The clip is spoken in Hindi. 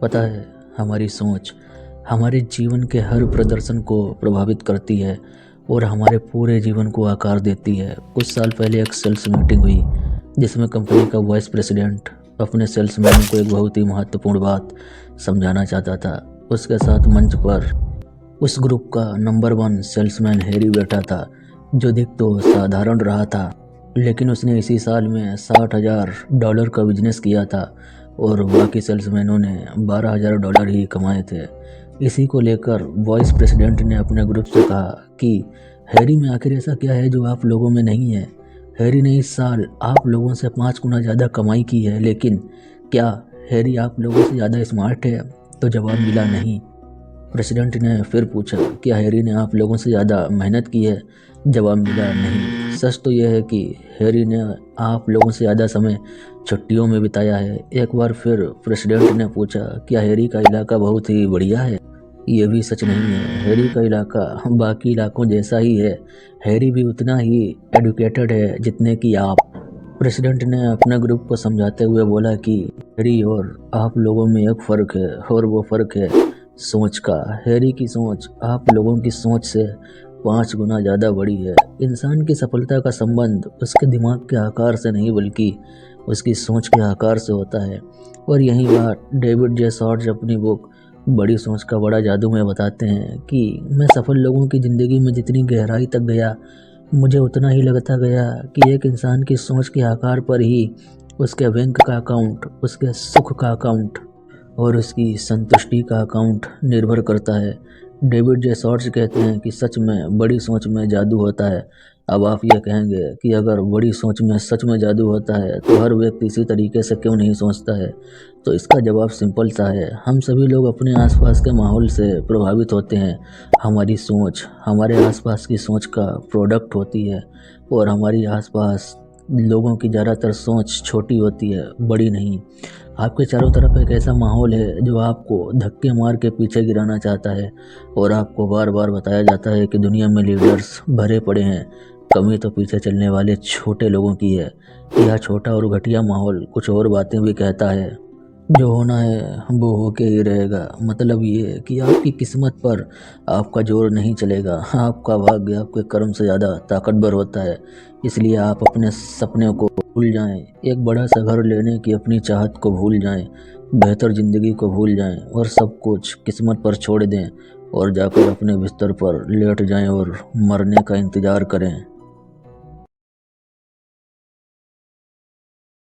पता है, हमारी सोच हमारे जीवन के हर प्रदर्शन को प्रभावित करती है और हमारे पूरे जीवन को आकार देती है। कुछ साल पहले एक सेल्स मीटिंग हुई जिसमें कंपनी का वाइस प्रेसिडेंट अपने सेल्समैन को एक बहुत ही महत्वपूर्ण बात समझाना चाहता था। उसके साथ मंच पर उस ग्रुप का नंबर 1 सेल्समैन हैरी बैठा था, जो दिख तो साधारण रहा था, लेकिन उसने इसी साल में $60,000 का बिजनेस किया था और बाकी सेल्समैनों ने $12,000 ही कमाए थे। इसी को लेकर वाइस प्रेसिडेंट ने अपने ग्रुप से कहा कि हैरी में आखिर ऐसा क्या है जो आप लोगों में नहीं है। हैरी ने इस साल आप लोगों से 5 गुना ज़्यादा कमाई की है, लेकिन क्या हैरी आप लोगों से ज़्यादा स्मार्ट है? तो जवाब मिला नहीं। प्रेसिडेंट ने फिर पूछा, क्या हैरी ने आप लोगों से ज़्यादा मेहनत की है? जवाब मिला नहीं। सच तो यह है कि हैरी ने आप लोगों से ज़्यादा समय छुट्टियों में बिताया है। एक बार फिर प्रेसिडेंट ने पूछा, क्या हैरी का इलाका बहुत ही बढ़िया है? ये भी सच नहीं है। हैरी का इलाका बाकी इलाकों जैसा ही है। हैरी भी उतना ही एडुकेटेड है जितने कि आप। प्रेसिडेंट ने अपने ग्रुप को समझाते हुए बोला कि हैरी और आप लोगों में एक फ़र्क है और वो फ़र्क है सोच का। हैरी की सोच आप लोगों की सोच से 5 गुना ज़्यादा बड़ी है। इंसान की सफलता का संबंध उसके दिमाग के आकार से नहीं बल्कि उसकी सोच के आकार से होता है। और यही बात डेविड जे शॉर्ट्ज अपनी बुक बड़ी सोच का बड़ा जादू में बताते हैं कि मैं सफल लोगों की ज़िंदगी में जितनी गहराई तक गया, मुझे उतना ही लगता गया कि एक इंसान की सोच के आकार पर ही उसके बैंक का अकाउंट, उसके सुख का अकाउंट और उसकी संतुष्टि का अकाउंट निर्भर करता है। डेविड जे शॉर्ट्ज कहते हैं कि सच में बड़ी सोच में जादू होता है। अब आप ये कहेंगे कि अगर बड़ी सोच में सच में जादू होता है तो हर व्यक्ति इसी तरीके से क्यों नहीं सोचता है? तो इसका जवाब सिंपल सा है, हम सभी लोग अपने आसपास के माहौल से प्रभावित होते हैं। हमारी सोच हमारे आसपास की सोच का प्रोडक्ट होती है और हमारी आसपास लोगों की ज़्यादातर सोच छोटी होती है, बड़ी नहीं। आपके चारों तरफ एक ऐसा माहौल है जो आपको धक्के मार के पीछे गिराना चाहता है और आपको बार बार बताया जाता है कि दुनिया में लीडर्स भरे पड़े हैं, कमी तो पीछे चलने वाले छोटे लोगों की है। यह छोटा और घटिया माहौल कुछ और बातें भी कहता है। जो होना है वो होके ही रहेगा। मतलब ये कि आपकी किस्मत पर आपका जोर नहीं चलेगा। आपका भाग्य आपके कर्म से ज़्यादा ताकतवर होता है। इसलिए आप अपने सपने को भूल जाएं, एक बड़ा सा घर लेने की अपनी चाहत को भूल जाएं, बेहतर ज़िंदगी को भूल जाएं और सब कुछ किस्मत पर छोड़ दें और जाकर अपने बिस्तर पर लेट जाएं और मरने का इंतज़ार करें।